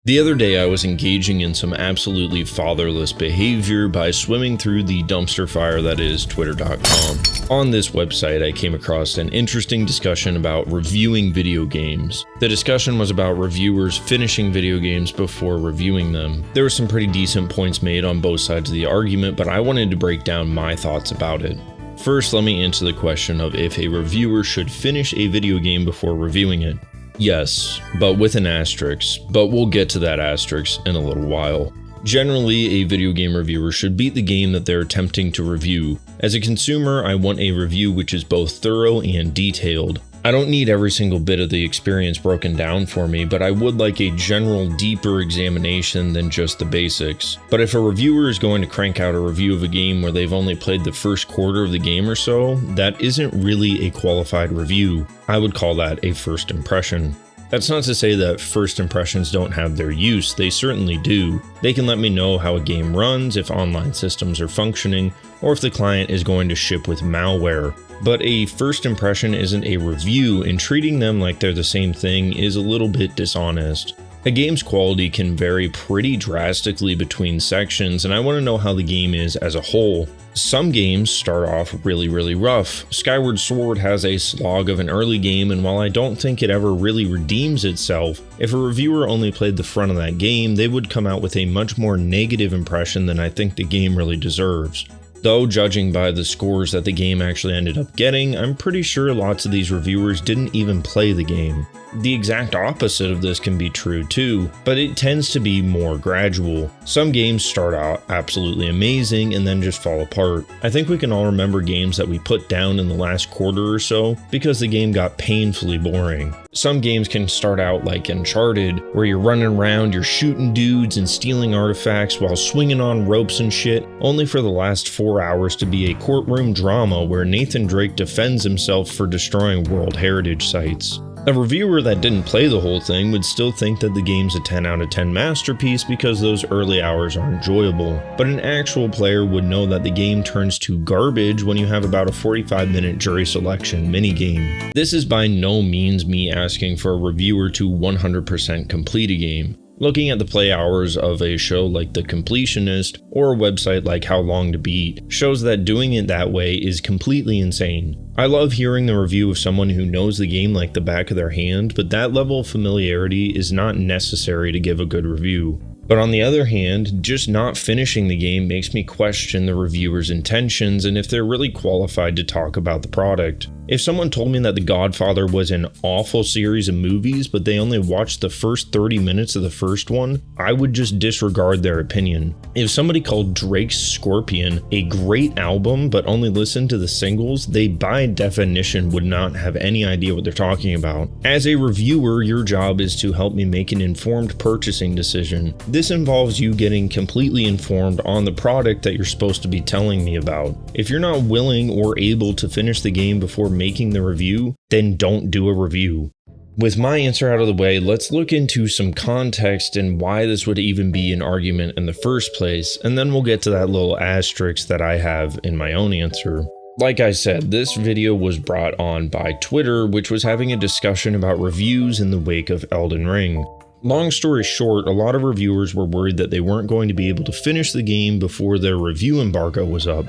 The other day I was engaging in some absolutely fatherless behavior by swimming through the dumpster fire that is Twitter.com. On this website I came across an interesting discussion about reviewing video games. The discussion was about reviewers finishing video games before reviewing them. There were some pretty decent points made on both sides of the argument, but I wanted to break down my thoughts about it. First, let me answer the question of if a reviewer should finish a video game before reviewing it. Yes, but with an asterisk, but we'll get to that asterisk in a little while. Generally, a video game reviewer should beat the game that they're attempting to review. As a consumer, I want a review which is both thorough and detailed. I don't need every single bit of the experience broken down for me, but I would like a general, deeper examination than just the basics. But if a reviewer is going to crank out a review of a game where they've only played the first quarter of the game or so, that isn't really a qualified review. I would call that a first impression. That's not to say that first impressions don't have their use, they certainly do. They can let me know how a game runs, if online systems are functioning, or if the client is going to ship with malware. But a first impression isn't a review, and treating them like they're the same thing is a little bit dishonest. A game's quality can vary pretty drastically between sections, and I want to know how the game is as a whole. Some games start off really rough. Skyward Sword has a slog of an early game, and while I don't think it ever really redeems itself, if a reviewer only played the front of that game, they would come out with a much more negative impression than I think the game really deserves. Though, judging by the scores that the game actually ended up getting, I'm pretty sure lots of these reviewers didn't even play the game. The exact opposite of this can be true too, but it tends to be more gradual. Some games start out absolutely amazing and then just fall apart. I think we can all remember games that we put down in the last quarter or so because the game got painfully boring. Some games can start out like Uncharted, where you're running around, you're shooting dudes and stealing artifacts while swinging on ropes and shit, only for the last 4 hours to be a courtroom drama where Nathan Drake defends himself for destroying World Heritage sites. A reviewer that didn't play the whole thing would still think that the game's a 10 out of 10 masterpiece because those early hours are enjoyable, but an actual player would know that the game turns to garbage when you have about a 45-minute jury selection minigame. This is by no means me asking for a reviewer to 100% complete a game. Looking at the play hours of a show like The Completionist or a website like How Long to Beat shows that doing it that way is completely insane. I love hearing the review of someone who knows the game like the back of their hand, but that level of familiarity is not necessary to give a good review. But on the other hand, just not finishing the game makes me question the reviewer's intentions and if they're really qualified to talk about the product. If someone told me that The Godfather was an awful series of movies, but they only watched the first 30 minutes of the first one, I would just disregard their opinion. If somebody called Drake's Scorpion a great album, but only listened to the singles, they by definition would not have any idea what they're talking about. As a reviewer, your job is to help me make an informed purchasing decision. This involves you getting completely informed on the product that you're supposed to be telling me about. If you're not willing or able to finish the game before making the review, then don't do a review. With my answer out of the way, let's look into some context and why this would even be an argument in the first place, and then we'll get to that little asterisk that I have in my own answer. Like I said, this video was brought on by Twitter, which was having a discussion about reviews in the wake of Elden Ring. Long story short, a lot of reviewers were worried that they weren't going to be able to finish the game before their review embargo was up.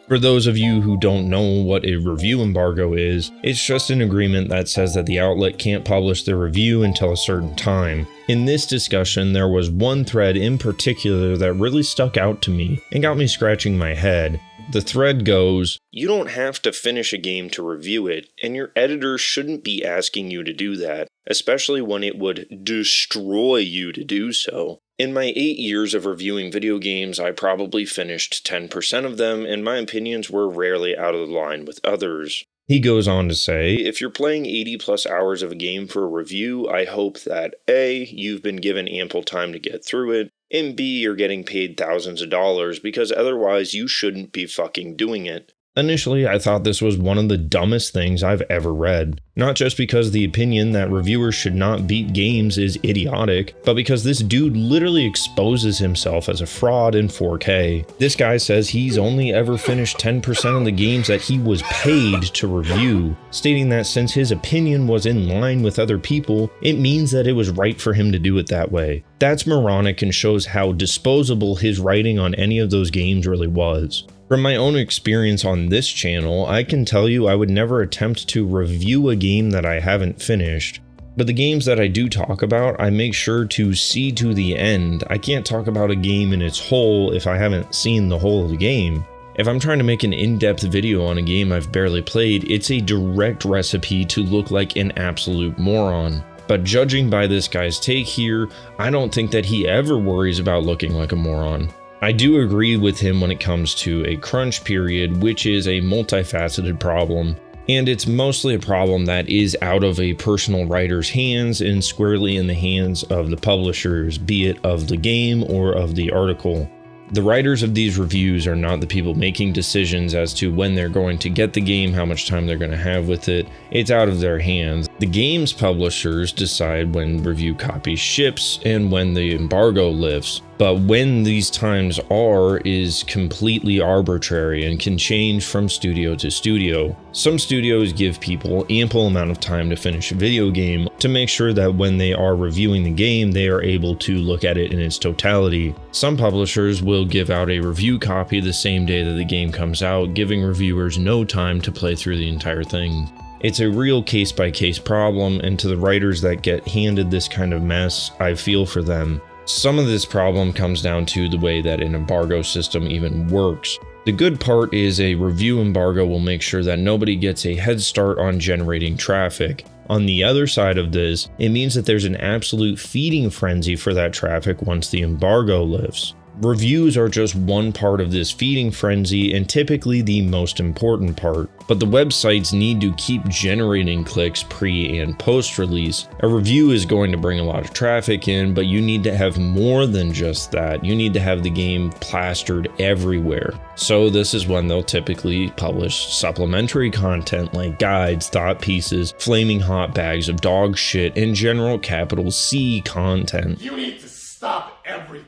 For those of you who don't know what a review embargo is, it's just an agreement that says that the outlet can't publish their review until a certain time. In this discussion, there was one thread in particular that really stuck out to me and got me scratching my head. The thread goes, "You don't have to finish a game to review it, and your editor shouldn't be asking you to do that, especially when it would destroy you to do so." In my 8 years of reviewing video games, I probably finished 10% of them, and my opinions were rarely out of line with others. He goes on to say, if you're playing 80 plus hours of a game for a review, I hope that A, you've been given ample time to get through it, and B, you're getting paid thousands of dollars, because otherwise you shouldn't be fucking doing it. Initially, I thought this was one of the dumbest things I've ever read. Not just because the opinion that reviewers should not beat games is idiotic, but because this dude literally exposes himself as a fraud in 4K. This guy says he's only ever finished 10% of the games that he was paid to review, stating that since his opinion was in line with other people, it means that it was right for him to do it that way. That's moronic and shows how disposable his writing on any of those games really was. From my own experience on this channel, I can tell you I would never attempt to review a game that I haven't finished. But the games that I do talk about, I make sure to see to the end. I can't talk about a game in its whole if I haven't seen the whole of the game. If I'm trying to make an in-depth video on a game I've barely played, it's a direct recipe to look like an absolute moron. But judging by this guy's take here, I don't think that he ever worries about looking like a moron. I do agree with him when it comes to a crunch period, which is a multifaceted problem, and it's mostly a problem that is out of a personal writer's hands and squarely in the hands of the publishers, be it of the game or of the article. The writers of these reviews are not the people making decisions as to when they're going to get the game, how much time they're going to have with it. It's out of their hands. The game's publishers decide when review copy ships and when the embargo lifts. But when these times are is completely arbitrary and can change from studio to studio. Some studios give people ample amount of time to finish a video game to make sure that when they are reviewing the game, they are able to look at it in its totality. Some publishers will give out a review copy the same day that the game comes out, giving reviewers no time to play through the entire thing. It's a real case-by-case problem, and to the writers that get handed this kind of mess, I feel for them. Some of this problem comes down to the way that an embargo system even works. The good part is a review embargo will make sure that nobody gets a head start on generating traffic. On the other side of this, it means that there's an absolute feeding frenzy for that traffic once the embargo lifts. Reviews are just one part of this feeding frenzy and typically the most important part, but the websites need to keep generating clicks pre and post release. A review is going to bring a lot of traffic in, but you need to have more than just that. You need to have the game plastered everywhere. So this is when they'll typically publish supplementary content like guides, thought pieces, flaming hot bags of dog shit, and general capital C content. You need to stop everything.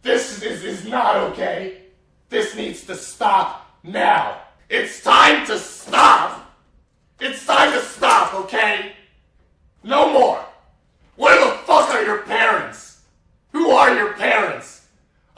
This is not okay. This needs to stop now. It's time to stop. It's time to stop, okay? No more. Where the fuck are your parents? Who are your parents?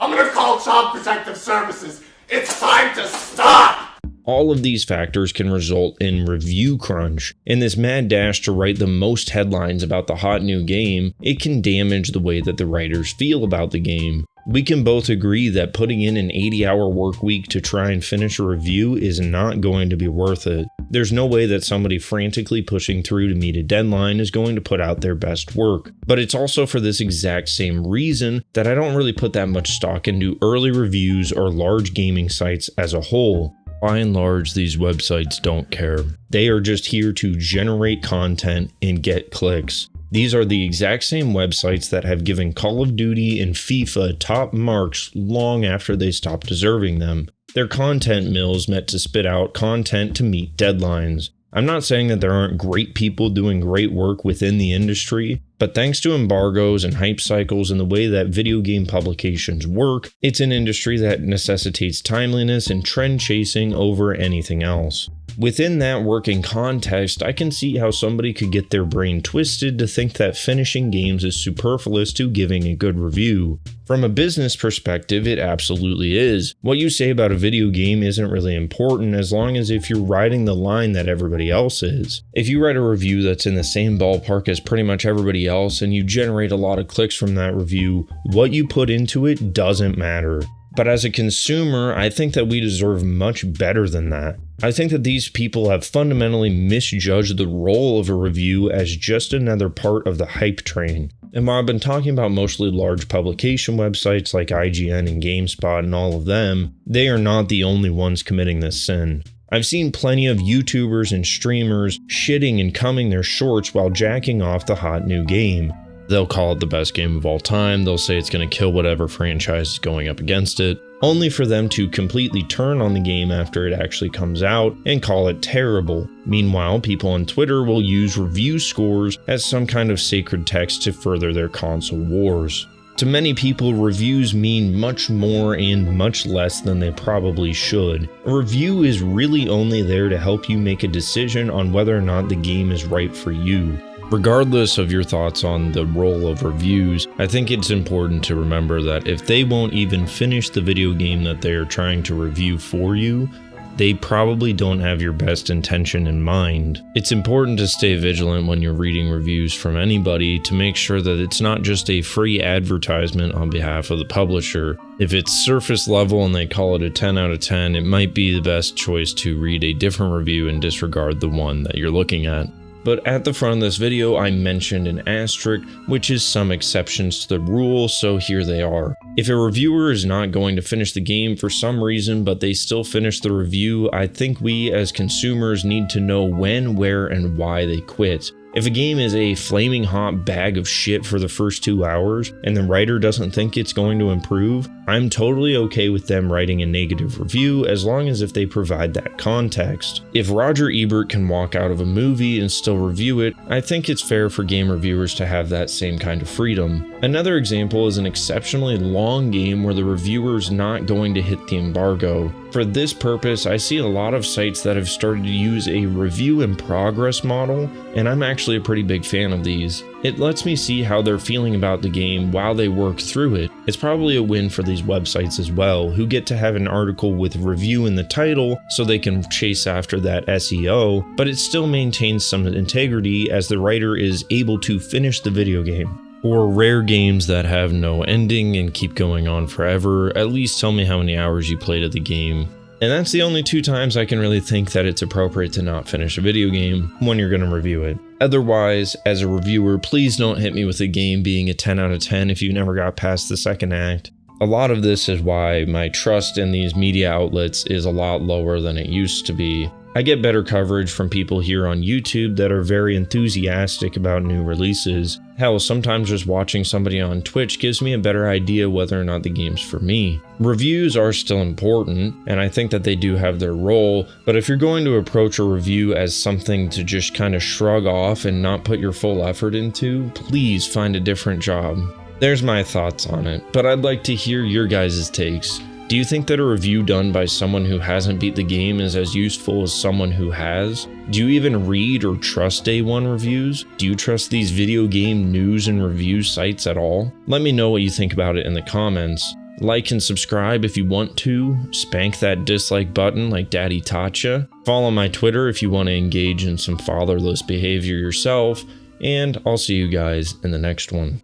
I'm gonna call Child Protective Services. It's time to stop. All of these factors can result in review crunch. In this mad dash to write the most headlines about the hot new game, it can damage the way that the writers feel about the game. We can both agree that putting in an 80-hour work week to try and finish a review is not going to be worth it. There's no way that somebody frantically pushing through to meet a deadline is going to put out their best work. But it's also for this exact same reason that I don't really put that much stock into early reviews or large gaming sites as a whole. By and large, these websites don't care. They are just here to generate content and get clicks. These are the exact same websites that have given Call of Duty and FIFA top marks long after they stopped deserving them. They're content mills meant to spit out content to meet deadlines. I'm not saying that there aren't great people doing great work within the industry, but thanks to embargoes and hype cycles and the way that video game publications work, it's an industry that necessitates timeliness and trend chasing over anything else. Within that working context, I can see how somebody could get their brain twisted to think that finishing games is superfluous to giving a good review. From a business perspective, it absolutely is. What you say about a video game isn't really important as long as if you're riding the line that everybody else is. If you write a review that's in the same ballpark as pretty much everybody else and you generate a lot of clicks from that review, what you put into it doesn't matter. But as a consumer, I think that we deserve much better than that. I think that these people have fundamentally misjudged the role of a review as just another part of the hype train. And while I've been talking about mostly large publication websites like IGN and GameSpot and all of them, they are not the only ones committing this sin. I've seen plenty of YouTubers and streamers shitting and cumming their shorts while jacking off the hot new game. They'll call it the best game of all time, they'll say it's going to kill whatever franchise is going up against it, only for them to completely turn on the game after it actually comes out and call it terrible. Meanwhile, people on Twitter will use review scores as some kind of sacred text to further their console wars. To many people, reviews mean much more and much less than they probably should. A review is really only there to help you make a decision on whether or not the game is right for you. Regardless of your thoughts on the role of reviews, I think it's important to remember that if they won't even finish the video game that they are trying to review for you, they probably don't have your best intention in mind. It's important to stay vigilant when you're reading reviews from anybody to make sure that it's not just a free advertisement on behalf of the publisher. If it's surface level and they call it a 10 out of 10, it might be the best choice to read a different review and disregard the one that you're looking at. But at the front of this video, I mentioned an asterisk, which is some exceptions to the rule, so here they are. If a reviewer is not going to finish the game for some reason, but they still finish the review, I think we as consumers need to know when, where, and why they quit. If a game is a flaming hot bag of shit for the first 2 hours, and the writer doesn't think it's going to improve, I'm totally okay with them writing a negative review as long as if they provide that context. If Roger Ebert can walk out of a movie and still review it, I think it's fair for game reviewers to have that same kind of freedom. Another example is an exceptionally long game where the reviewer's not going to hit the embargo. For this purpose, I see a lot of sites that have started to use a review in progress model, and I'm actually a pretty big fan of these. It lets me see how they're feeling about the game while they work through it. It's probably a win for these websites as well, who get to have an article with review in the title so they can chase after that SEO, but it still maintains some integrity as the writer is able to finish the video game. For rare games that have no ending and keep going on forever, at least tell me how many hours you played of the game. And that's the only 2 times I can really think that it's appropriate to not finish a video game when you're going to review it. Otherwise, as a reviewer, please don't hit me with a game being a 10 out of 10 if you never got past the second act. A lot of this is why my trust in these media outlets is a lot lower than it used to be. I get better coverage from people here on YouTube that are very enthusiastic about new releases. Hell, sometimes just watching somebody on Twitch gives me a better idea whether or not the game's for me. Reviews are still important, and I think that they do have their role, but if you're going to approach a review as something to just kind of shrug off and not put your full effort into, please find a different job. There's my thoughts on it, but I'd like to hear your guys' takes. Do you think that a review done by someone who hasn't beat the game is as useful as someone who has? Do you even read or trust Day One reviews? Do you trust these video game news and review sites at all? Let me know what you think about it in the comments. Like and subscribe if you want to. Spank that dislike button like Daddy taught ya. Follow my Twitter if you want to engage in some fatherless behavior yourself. And I'll see you guys in the next one.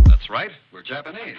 That's right, we're Japanese.